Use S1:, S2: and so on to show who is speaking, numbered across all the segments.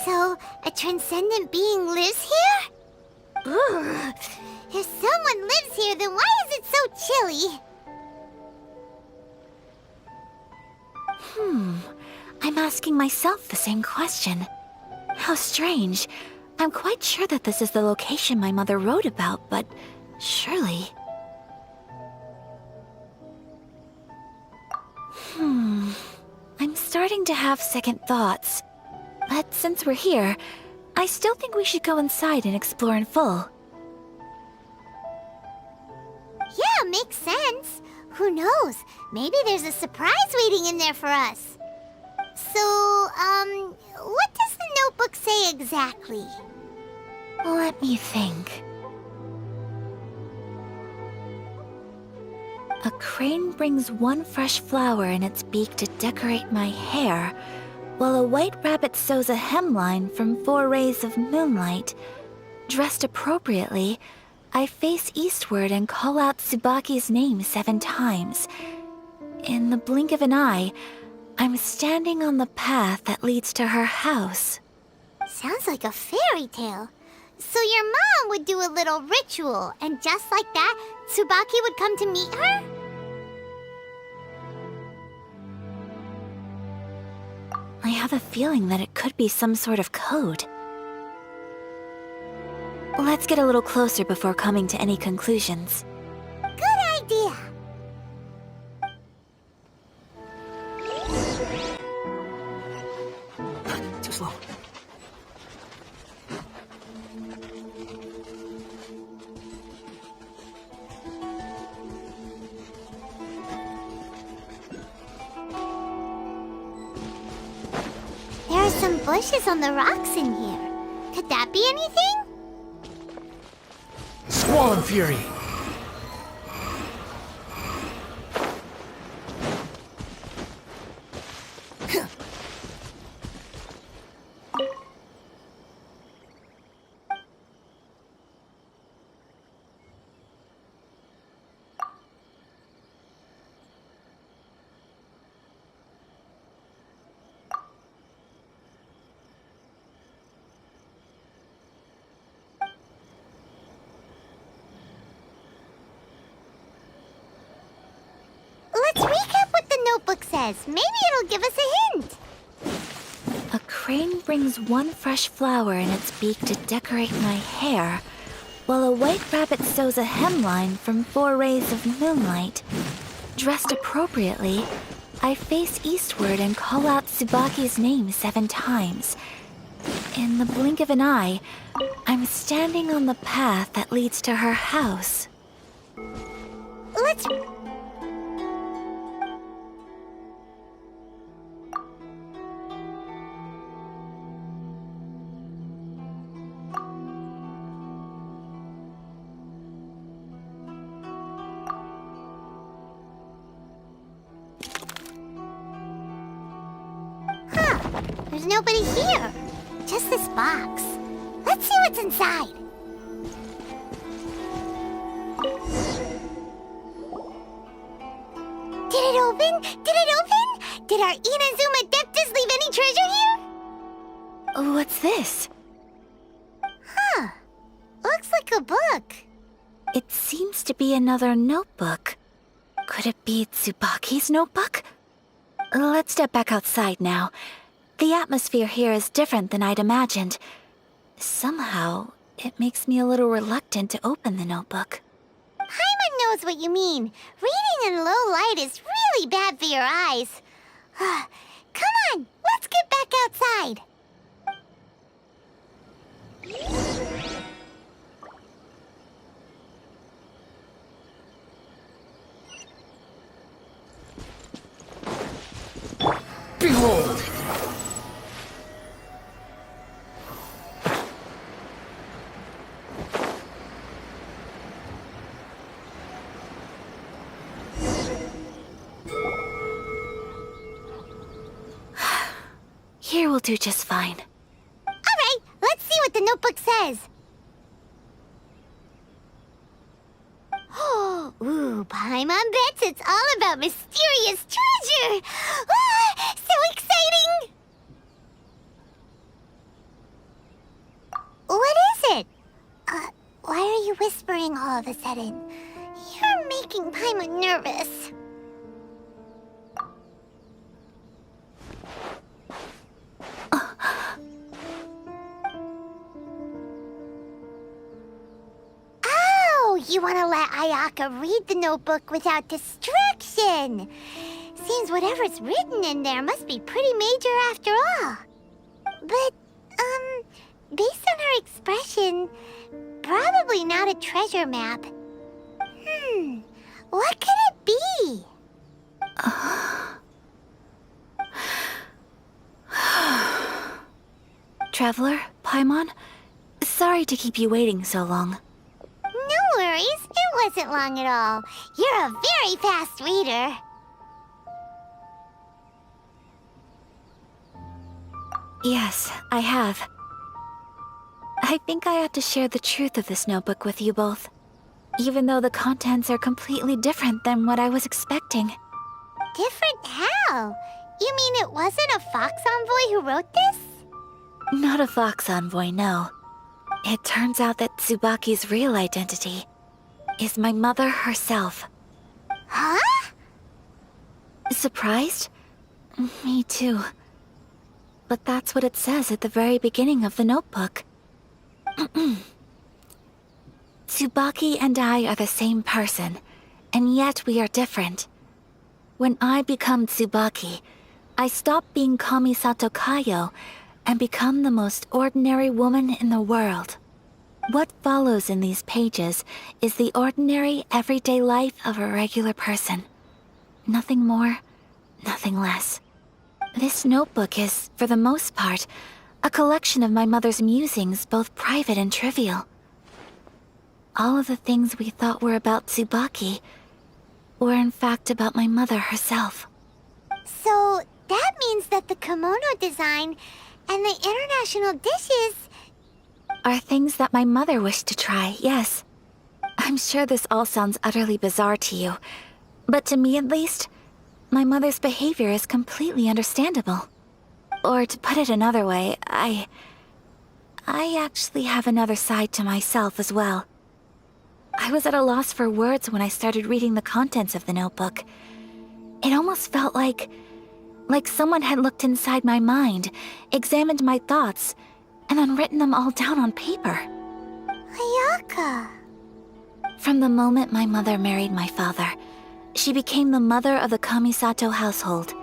S1: So, a transcendent being lives here? Ugh. If someone lives here, then why is it so chilly?
S2: I'm asking myself the same question. How strange. I'm quite sure that this is the location my mother wrote about, but surely... I'm starting to have second thoughts. But since we're here, I still think we should go inside and explore in full.
S1: Yeah, makes sense. Who knows? Maybe there's a surprise waiting in there for us. So, what does the notebook say exactly?
S2: Let me think. A crane brings one fresh flower in its beak to decorate my hair, while a white rabbit sews a hemline from 4 rays of moonlight. Dressed appropriately, I face eastward and call out Tsubaki's name 7 times. In the blink of an eye, I'm standing on the path that leads to her house.
S1: Sounds like a fairy tale. So your mom would do a little ritual, and just like that, Tsubaki would come to meet her?
S2: I have a feeling that it could be some sort of code. Let's get a little closer before coming to any conclusions.
S1: Good idea.
S3: Too slow.
S1: There are some bushes on the rocks in here. Could that be anything?
S3: Squall and Fury!
S1: Let's recap what the notebook says. Maybe it'll give us a hint.
S2: A crane brings one fresh flower in its beak to decorate my hair, while a white rabbit sews a hemline from 4 rays of moonlight. Dressed appropriately, I face eastward and call out Tsubaki's name 7 times. In the blink of an eye, I'm standing on the path that leads to her house.
S1: Let's... There's nobody here. Just this box. Let's see what's inside. Did it open? Did it open? Did our Inazuma Adeptus leave any treasure here?
S2: What's this?
S1: Huh. Looks like a book.
S2: It seems to be another notebook. Could it be Tsubaki's notebook? Let's step back outside now. The atmosphere here is different than I'd imagined. Somehow, it makes me a little reluctant to open the notebook.
S1: Paimon knows what you mean. Reading in low light is really bad for your eyes. Come on, let's get back outside.
S3: Behold!
S2: Here will do just fine.
S1: All right, let's see what the notebook says. Oh, Ooh, Paimon bets it's all about mysterious treasure! Ah, so exciting! What is it? Why are you whispering all of a sudden? You're making Paimon nervous. Oh, you want to let Ayaka read the notebook without distraction. Seems whatever's written in there must be pretty major after all. But, based on her expression, probably not a treasure map. What could it be?
S2: Traveler, Paimon, sorry to keep you waiting so long.
S1: No worries, it wasn't long at all. You're a very fast reader.
S2: Yes, I have. I think I ought to share the truth of this notebook with you both, even though the contents are completely different than what I was expecting.
S1: Different how? You mean it wasn't a Fox Envoy who wrote this?
S2: Not a Fox Envoy, no. It turns out that Tsubaki's real identity is my mother herself.
S1: Huh?
S2: Surprised? Me too. But that's what it says at the very beginning of the notebook. Tsubaki and I are the same person, and yet we are different. When I become Tsubaki, I stop being Kamisato Kayo and become the most ordinary woman in the world. What follows in these pages is the ordinary, everyday life of a regular person. Nothing more, nothing less. This notebook is, for the most part, a collection of my mother's musings, both private and trivial. All of the things we thought were about Tsubaki were in fact about my mother herself.
S1: So, that means that the kimono design and the international dishes...
S2: Are things that my mother wished to try, yes. I'm sure this all sounds utterly bizarre to you, but to me at least, my mother's behavior is completely understandable. Or to put it another way, I actually have another side to myself as well. I was at a loss for words when I started reading the contents of the notebook. It almost felt like someone had looked inside my mind, examined my thoughts, and then written them all down on paper.
S1: Ayaka...
S2: From the moment my mother married my father, she became the mother of the Kamisato household.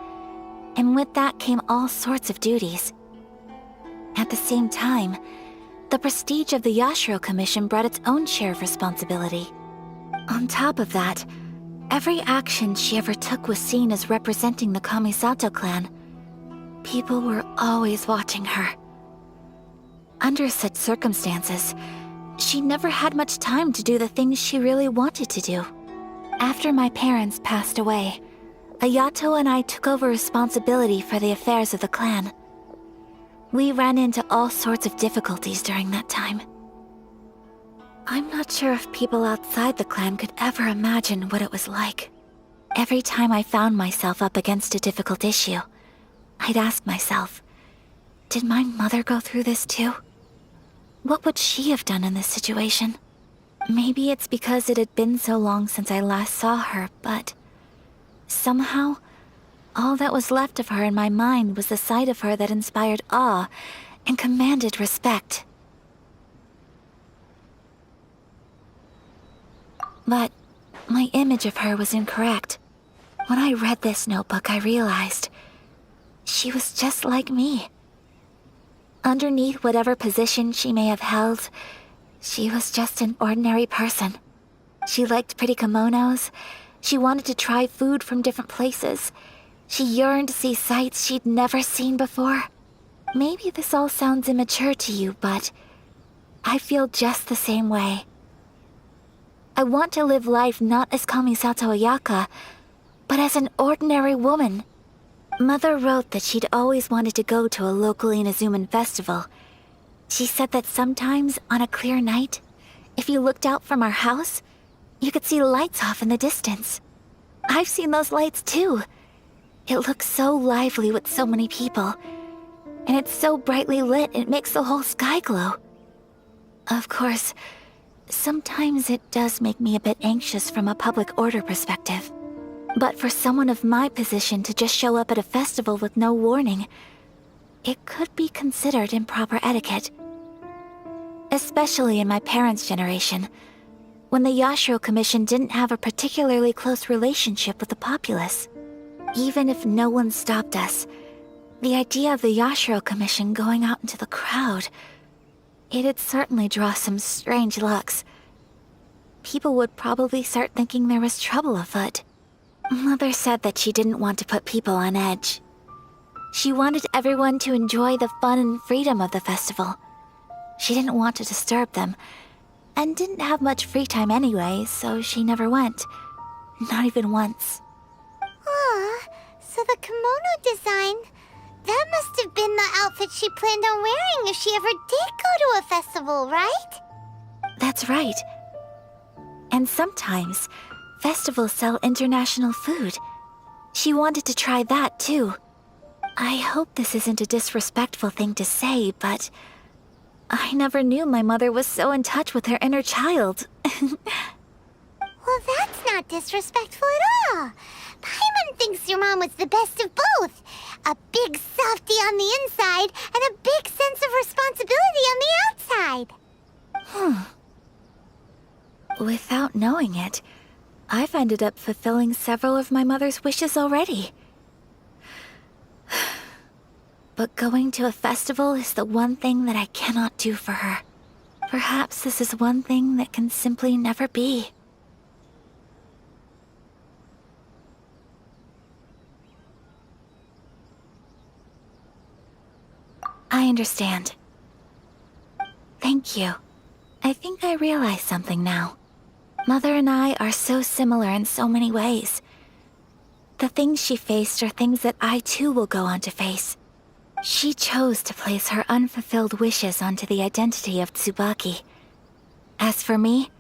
S2: And with that came all sorts of duties. At the same time, the prestige of the Yashiro Commission brought its own share of responsibility. On top of that, every action she ever took was seen as representing the Kamisato clan. People were always watching her. Under such circumstances, she never had much time to do the things she really wanted to do. After my parents passed away, Ayato and I took over responsibility for the affairs of the clan. We ran into all sorts of difficulties during that time. I'm not sure if people outside the clan could ever imagine what it was like. Every time I found myself up against a difficult issue, I'd ask myself, did my mother go through this too? What would she have done in this situation? Maybe it's because it had been so long since I last saw her, but somehow, all that was left of her in my mind was the side of her that inspired awe and commanded respect. But my image of her was incorrect. When I read this notebook, I realized she was just like me. Underneath whatever position she may have held, she was just an ordinary person. She liked pretty kimonos. She wanted to try food from different places. She yearned to see sights she'd never seen before. Maybe this all sounds immature to you, but I feel just the same way. I want to live life not as Kamisato Ayaka, but as an ordinary woman. Mother wrote that she'd always wanted to go to a local Inazuman festival. She said that sometimes, on a clear night, if you looked out from our house, You could see lights off in the distance. I've seen those lights too. It looks so lively with so many people. And it's so brightly lit, it makes the whole sky glow. Of course, sometimes it does make me a bit anxious from a public order perspective. But for someone of my position to just show up at a festival with no warning, it could be considered improper etiquette. Especially in my parents' generation, when the Yashiro Commission didn't have a particularly close relationship with the populace. Even if no one stopped us, the idea of the Yashiro Commission going out into the crowd, it'd certainly draw some strange looks. People would probably start thinking there was trouble afoot. Mother said that she didn't want to put people on edge. She wanted everyone to enjoy the fun and freedom of the festival. She didn't want to disturb them, and didn't have much free time anyway, so she never went. Not even once.
S1: Aw, so the kimono design, that must have been the outfit she planned on wearing if she ever did go to a festival, right?
S2: That's right. And sometimes, festivals sell international food. She wanted to try that too. I hope this isn't a disrespectful thing to say, but I never knew my mother was so in touch with her inner child.
S1: Well, that's not disrespectful at all. Paimon thinks your mom was the best of both. A big softie on the inside and a big sense of responsibility on the outside.
S2: Without knowing it, I've ended up fulfilling several of my mother's wishes already. But going to a festival is the one thing that I cannot do for her. Perhaps this is one thing that can simply never be. I understand. Thank you. I think I realize something now. Mother and I are so similar in so many ways. The things she faced are things that I too will go on to face. She chose to place her unfulfilled wishes onto the identity of Tsubaki. As for me,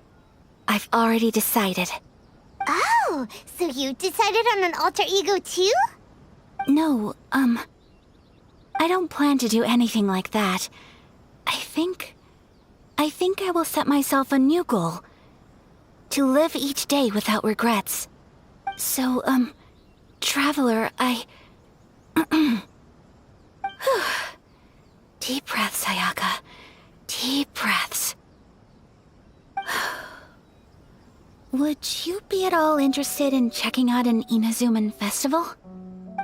S2: I've already decided.
S1: Oh, so you decided on an alter ego too?
S2: No, I don't plan to do anything like that. I think I will set myself a new goal. To live each day without regrets. So, Traveler, Deep breaths, Ayaka. Deep breaths. Would you be at all interested in checking out an Inazuman festival?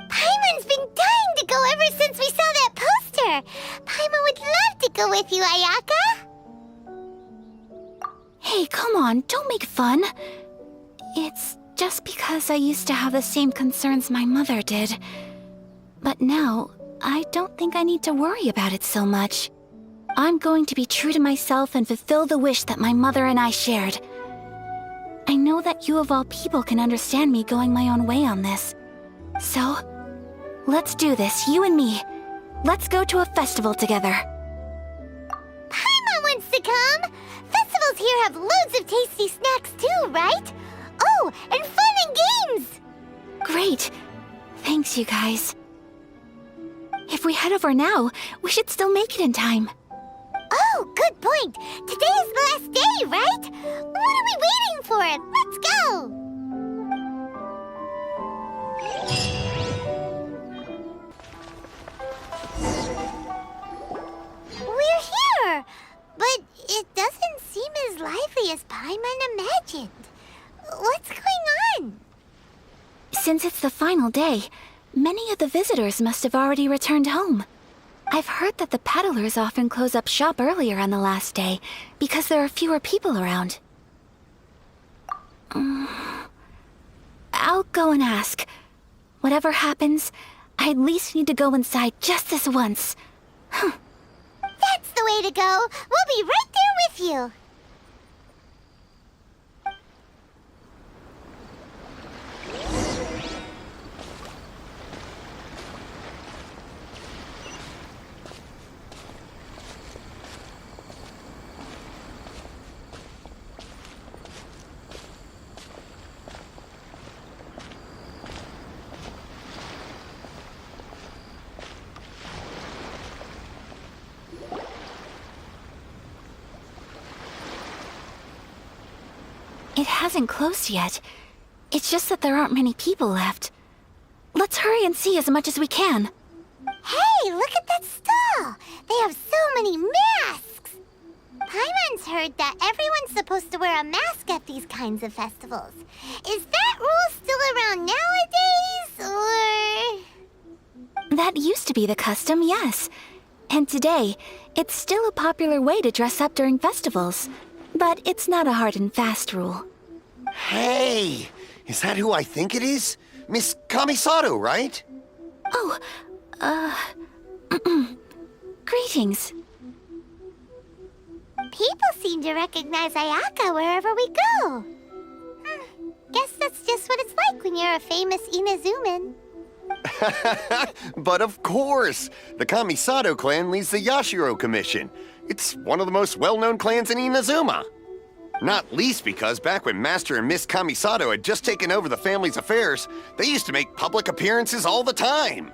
S1: Paimon's been dying to go ever since we saw that poster. Paimon would love to go with you, Ayaka.
S2: Hey, come on, don't make fun. It's just because I used to have the same concerns my mother did. But now, I don't think I need to worry about it so much. I'm going to be true to myself and fulfill the wish that my mother and I shared. I know that you of all people can understand me going my own way on this. So, let's do this, you and me. Let's go to a festival together.
S1: Paimon wants to come! Festivals here have loads of tasty snacks too, right? Oh, and fun and games!
S2: Great. Thanks, you guys. If we head over now, we should still make it in time.
S1: Oh, good point. Today is the last day, right? What are we waiting for? Let's go! We're here, but it doesn't seem as lively as Paimon imagined. What's going on?
S2: Since it's the final day, many of the visitors must have already returned home. I've heard that the peddlers often close up shop earlier on the last day because there are fewer people around. I'll go and ask. Whatever happens, I at least need to go inside just this once.
S1: That's the way to go. We'll be right there with you.
S2: It hasn't closed yet. It's just that there aren't many people left. Let's hurry and see as much as we can.
S1: Hey, look at that stall! They have so many masks! Paimon's heard that everyone's supposed to wear a mask at these kinds of festivals. Is that rule still around nowadays, or...?
S2: That used to be the custom, yes. And today, it's still a popular way to dress up during festivals. But it's not a hard and fast rule.
S4: Hey! Is that who I think it is? Miss Kamisato, right?
S2: Oh, greetings.
S1: People seem to recognize Ayaka wherever we go. Guess that's just what it's like when you're a famous Inazuman.
S4: But of course! The Kamisato clan leads the Yashiro Commission. It's one of the most well-known clans in Inazuma. Not least because back when Master and Miss Kamisato had just taken over the family's affairs, they used to make public appearances all the time.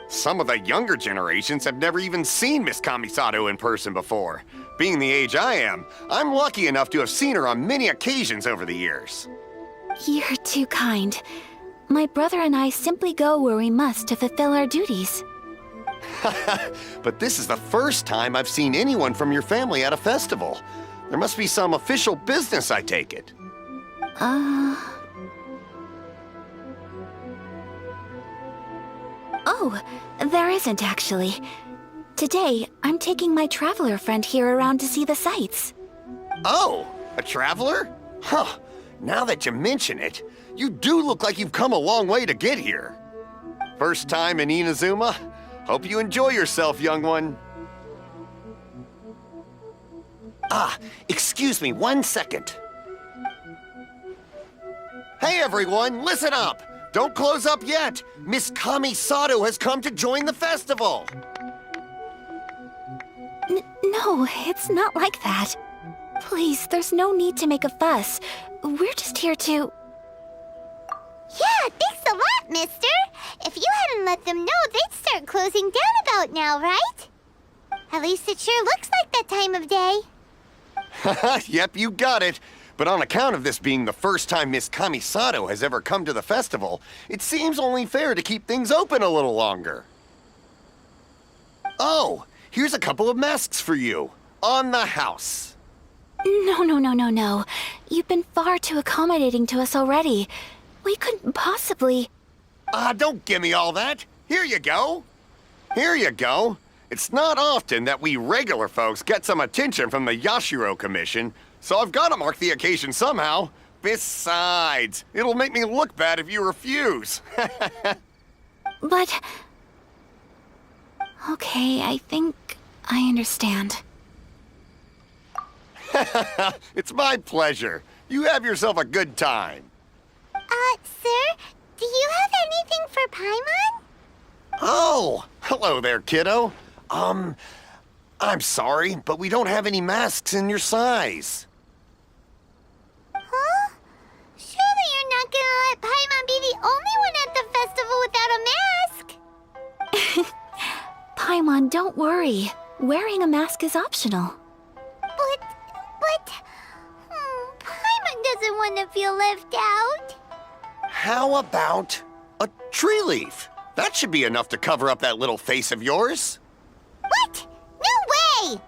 S4: Some of the younger generations have never even seen Miss Kamisato in person before. Being the age I am, I'm lucky enough to have seen her on many occasions over the years.
S2: You're too kind. My brother and I simply go where we must to fulfill our duties.
S4: But this is the first time I've seen anyone from your family at a festival. There must be some official business, I take it.
S2: Oh, there isn't actually. Today, I'm taking my traveler friend here around to see the sights.
S4: Oh, a traveler? Huh, now that you mention it, you do look like you've come a long way to get here. First time in Inazuma? Hope you enjoy yourself, young one. Ah, excuse me 1 second. Hey everyone, listen up! Don't close up yet! Miss Kamisato has come to join the festival!
S2: No, it's not like that. Please, there's no need to make a fuss. We're just here to...
S1: Yeah, thanks a lot, mister. If you hadn't let them know, they'd start closing down about now, right? At least it sure looks like that time of day.
S4: Yep, you got it. But on account of this being the first time Miss Kamisato has ever come to the festival, it seems only fair to keep things open a little longer. Oh, here's a couple of masks for you. On the house.
S2: No. You've been far too accommodating to us already. We couldn't possibly...
S4: Don't give me all that. Here you go. Here you go. It's not often that we regular folks get some attention from the Yashiro Commission, so I've got to mark the occasion somehow. Besides, it'll make me look bad if you refuse.
S2: But... Okay, I think I understand.
S4: It's my pleasure. You have yourself a good time.
S1: Sir, do you have anything for Paimon?
S4: Oh, hello there, kiddo. I'm sorry, but we don't have any masks in your size.
S1: Huh? Surely you're not gonna let Paimon be the only one at the festival without a mask?
S2: Paimon, don't worry. Wearing a mask is optional.
S1: But... Paimon doesn't want to feel left out.
S4: How about a tree leaf? That should be enough to cover up that little face of yours.
S1: What? No way!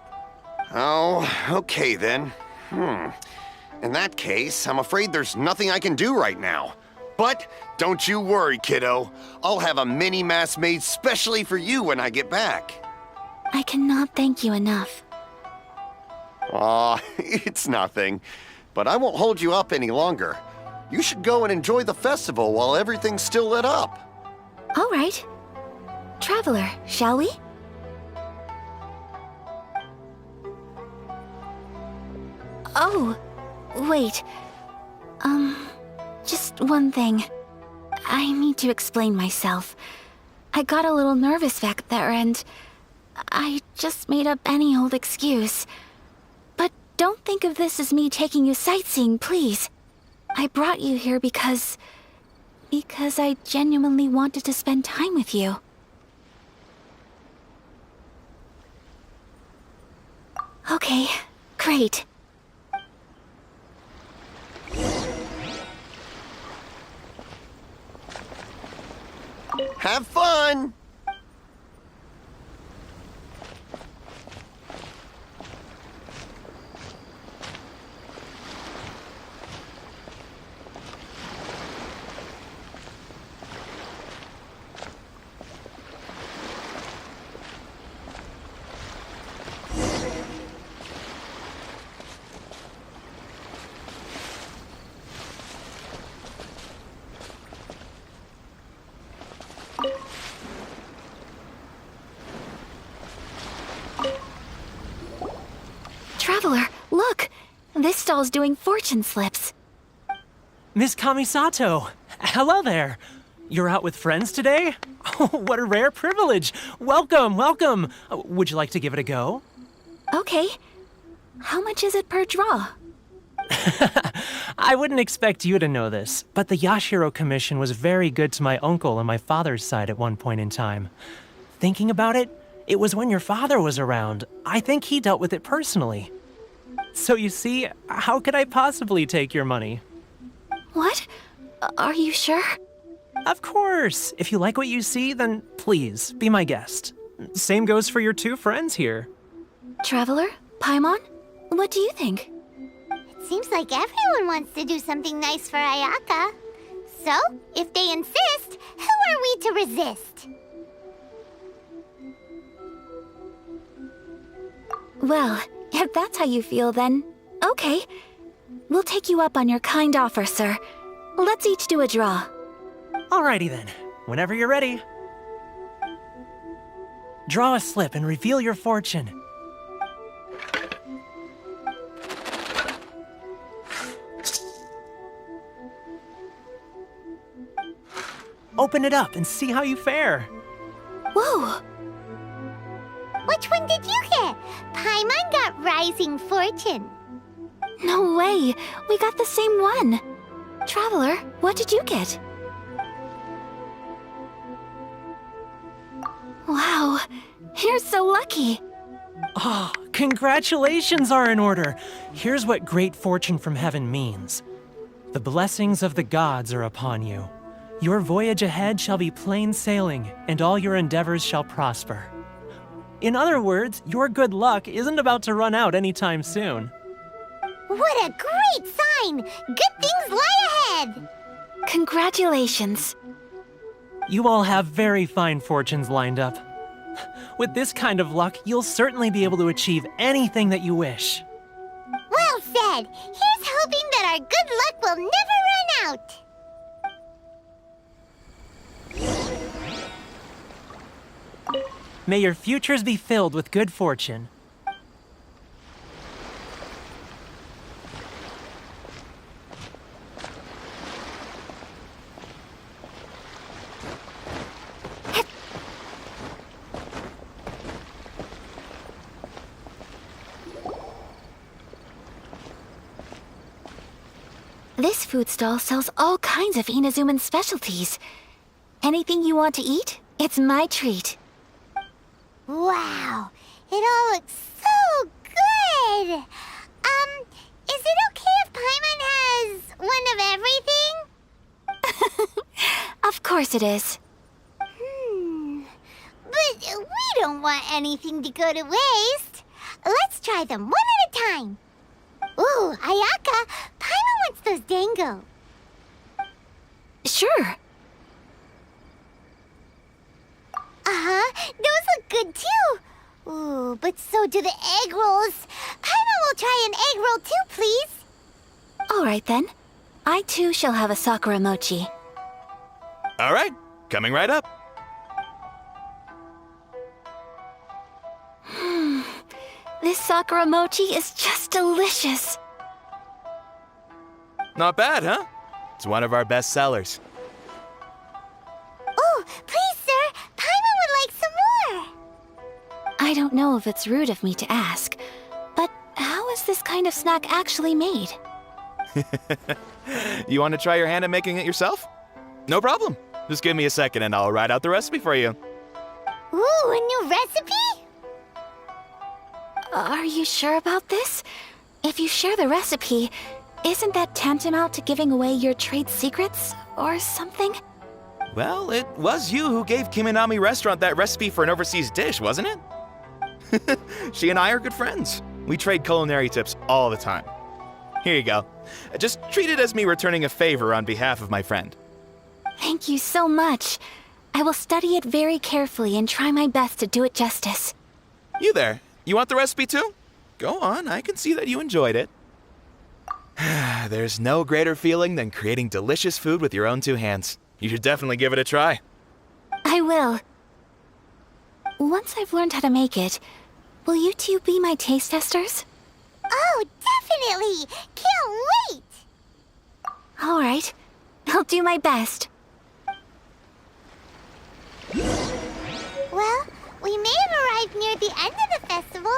S4: Oh, okay then. In that case, I'm afraid there's nothing I can do right now. But don't you worry, kiddo. I'll have a mini mask made specially for you when I get back.
S2: I cannot thank you enough.
S4: Aw, it's nothing. But I won't hold you up any longer. You should go and enjoy the festival while everything's still lit up.
S2: All right. Traveler, shall we? Oh, wait. Just one thing. I need to explain myself. I got a little nervous back there and I just made up any old excuse. But don't think of this as me taking you sightseeing, please. I brought you here because I genuinely wanted to spend time with you. Okay, great.
S4: Have fun!
S2: Traveler, look! This stall's doing fortune slips.
S5: Miss Kamisato, hello there. You're out with friends today? Oh, what a rare privilege. Welcome, welcome. Would you like to give it a go?
S2: Okay. How much is it per draw?
S5: I wouldn't expect you to know this, but the Yashiro Commission was very good to my uncle on my father's side at one point in time. Thinking about it, it was when your father was around. I think he dealt with it personally. So you see, how could I possibly take your money?
S2: What? Are you sure?
S5: Of course. If you like what you see, then please, be my guest. Same goes for your two friends here.
S2: Traveler? Paimon? What do you think?
S1: It seems like everyone wants to do something nice for Ayaka. So, if they insist, who are we to resist?
S2: Well, if that's how you feel, then okay. We'll take you up on your kind offer, sir. Let's each do a draw.
S5: Alrighty then, whenever you're ready. Draw a slip and reveal your fortune. Open it up and see how you fare.
S2: Whoa!
S1: Which one did you get? Paimon got Rising Fortune.
S2: No way! We got the same one! Traveler, what did you get? Wow, you're so lucky!
S5: Oh, congratulations are in order. Here's what great fortune from heaven means. The blessings of the gods are upon you. Your voyage ahead shall be plain sailing, and all your endeavors shall prosper. In other words, your good luck isn't about to run out anytime soon.
S1: What a great sign! Good things lie ahead!
S2: Congratulations.
S5: You all have very fine fortunes lined up. With this kind of luck, you'll certainly be able to achieve anything that you wish.
S1: Well said! Here's hoping that our good luck will never run out!
S5: May your futures be filled with good fortune.
S2: This food stall sells all kinds of Inazuman specialties. Anything you want to eat, it's my treat.
S1: Wow, it all looks so good! Is it okay if Paimon has one of everything?
S2: Of course it is.
S1: But we don't want anything to go to waste. Let's try them one at a time. Ooh, Ayaka, Paimon wants those dango.
S2: Sure.
S1: Uh-huh, those look good too. Ooh, but so do the egg rolls. Paimon will try an egg roll too, please.
S2: All right then. I too shall have a sakura mochi.
S6: All right, coming right up.
S2: This sakura mochi is just delicious.
S6: Not bad, huh? It's one of our best sellers.
S1: Oh, please, sir. Paimon would like some more.
S2: I don't know if it's rude of me to ask, but how is this kind of snack actually made?
S6: You want to try your hand at making it yourself? No problem. Just give me a second and I'll write out the recipe for you.
S1: Ooh, a new recipe?
S2: Are you sure about this? If you share the recipe, Isn't that tantamount to giving away your trade secrets or something?
S6: Well, it was you who gave Kiminami Restaurant that recipe for an overseas dish, wasn't it? She and I are good friends. We trade culinary tips all the time. Here you go. Just treat it as me returning a favor on behalf of my friend.
S2: Thank you so much. I will study it very carefully and try my best to do it justice.
S6: You there, you want the recipe too? Go on, I can see that you enjoyed it. There's no greater feeling than creating delicious food with your own two hands. You should definitely give it a try.
S2: I will. Once I've learned how to make it, will you two be my taste testers?
S1: Oh, definitely! Can't wait!
S2: All right. I'll do my best.
S1: Well, we may have arrived near the end of the festival,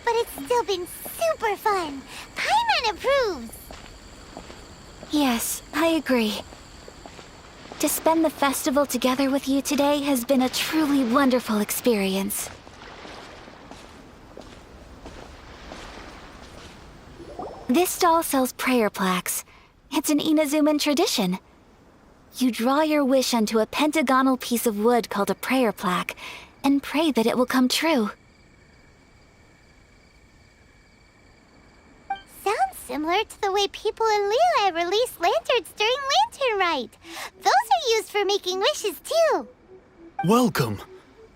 S1: but it's still been super fun. Paimon approves.
S2: Yes, I agree. To spend the festival together with you today has been a truly wonderful experience. This stall sells prayer plaques. It's an Inazuman tradition. You draw your wish onto a pentagonal piece of wood called a prayer plaque, and pray that it will come true.
S1: Sounds similar to the way people in Liyue release lanterns during Lantern Rite. Those are used for making wishes, too.
S7: Welcome.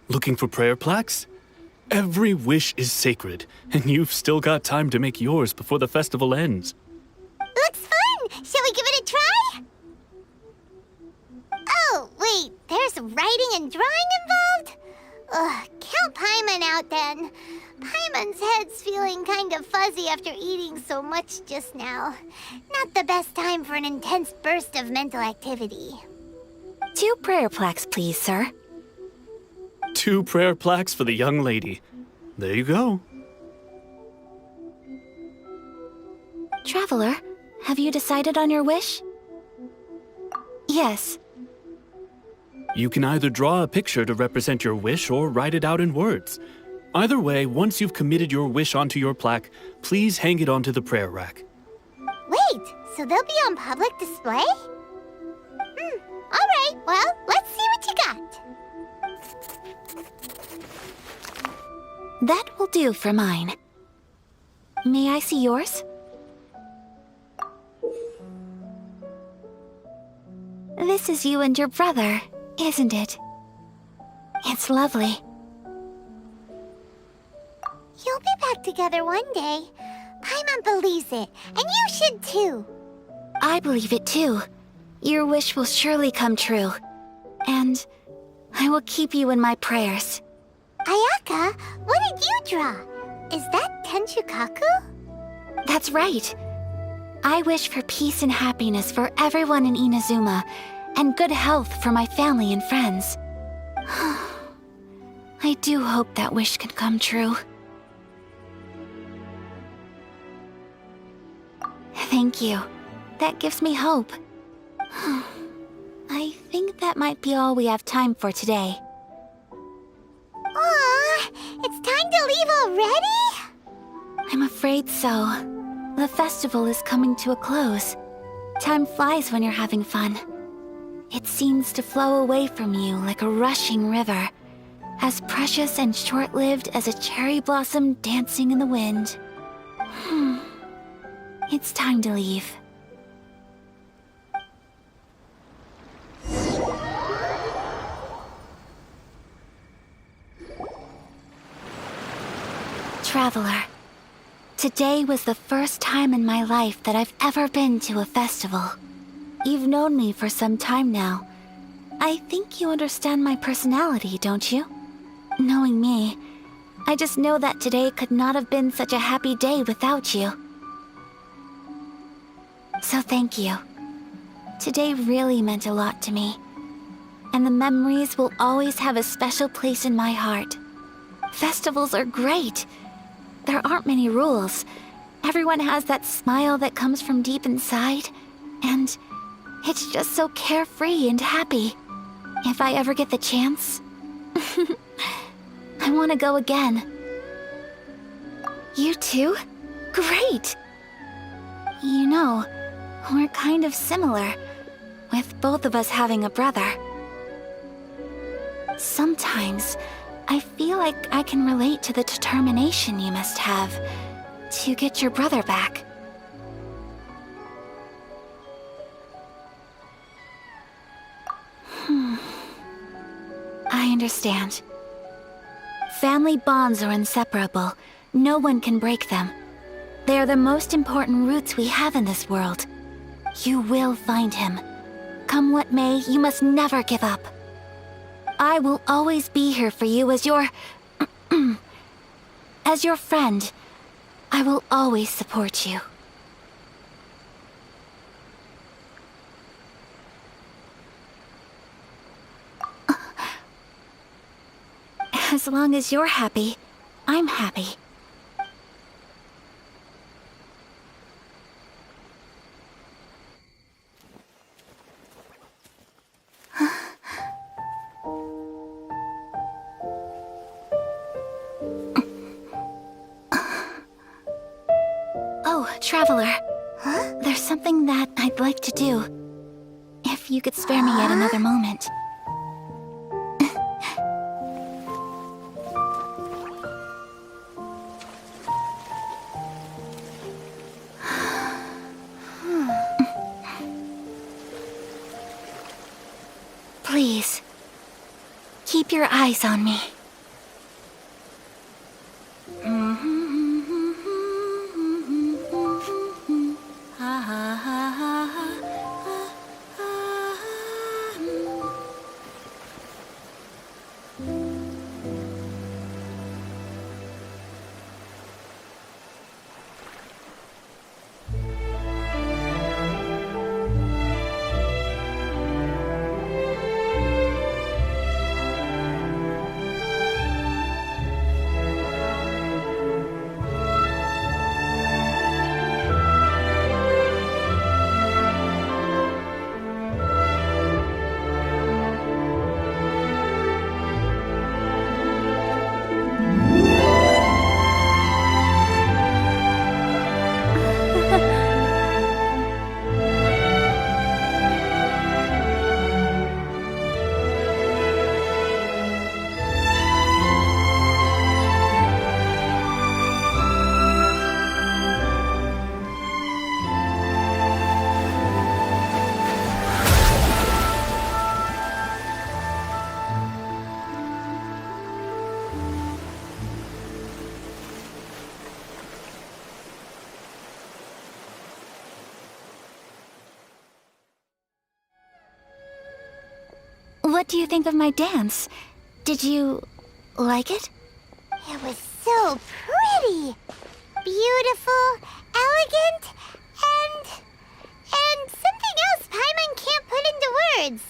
S7: Looking for prayer plaques? Every wish is sacred, and you've still got time to make yours before the festival ends.
S1: Looks fun! Shall we give it a try? Oh, wait, there's writing and drawing involved? Ugh, count Paimon out then. Paimon's head's feeling kind of fuzzy after eating so much just now. Not the best time for an intense burst of mental activity.
S2: 2 prayer plaques, please, sir.
S7: 2 prayer plaques for the young lady. There you go.
S2: Traveler, have you decided on your wish? Yes.
S7: You can either draw a picture to represent your wish or write it out in words. Either way, once you've committed your wish onto your plaque, please hang it onto the prayer rack.
S1: Wait, so they'll be on public display? Alright, well, let's see what you got.
S2: That will do for mine. May I see yours? This is you and your brother, isn't it? It's lovely.
S1: You'll be back together one day. Paimon believes it, and you should too.
S2: I believe it too. Your wish will surely come true. And I will keep you in my prayers.
S1: Ayaka, what did you draw? Is that Tenchukaku?
S2: That's right. I wish for peace and happiness for everyone in Inazuma, and good health for my family and friends. I do hope that wish can come true. Thank you. That gives me hope. I think that might be all we have time for today.
S1: Aw, it's time to leave already?
S2: I'm afraid so. The festival is coming to a close. Time flies when you're having fun. It seems to flow away from you like a rushing river, as precious and short-lived as a cherry blossom dancing in the wind. It's time to leave. Traveler, today was the first time in my life that I've ever been to a festival. You've known me for some time now. I think you understand my personality, don't you? Knowing me, I just know that today could not have been such a happy day without you. So thank you. Today really meant a lot to me. And the memories will always have a special place in my heart. Festivals are great. There aren't many rules. Everyone has that smile that comes from deep inside. And it's just so carefree and happy. If I ever get the chance, I want to go again. You too? Great! You know, We're kind of similar, with both of us having a brother. Sometimes, I feel like I can relate to the determination you must have to get your brother back. I understand. Family bonds are inseparable. No one can break them. They are the most important roots we have in this world. You will find him. Come what may, you must never give up. I will always be here for you as your... as your friend. I will always support you. As long as you're happy, I'm happy. Oh, Traveler.
S1: Huh?
S2: There's something that I'd like to do. If you could spare me yet another moment. Please, keep your eyes on me. What do you think of my dance? Did you like it?
S1: It was so pretty. Beautiful, elegant, and something else Paimon can't put into words.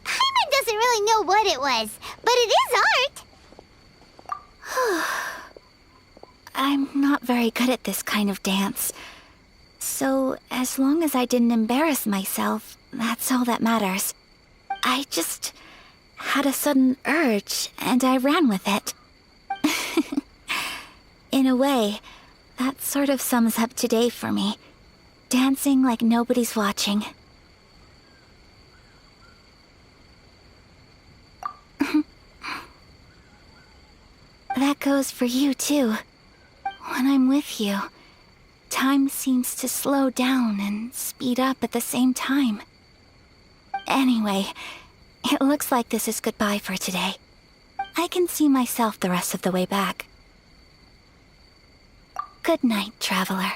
S1: Paimon doesn't really know what it was, but it is art.
S2: I'm not very good at this kind of dance. So, as long as I didn't embarrass myself, that's all that matters. I just had a sudden urge, and I ran with it. In a way, that sort of sums up today for me. Dancing like nobody's watching. That goes for you, too. When I'm with you, time seems to slow down and speed up at the same time. Anyway, it looks like this is goodbye for today. I can see myself the rest of the way back. Good night, Traveler.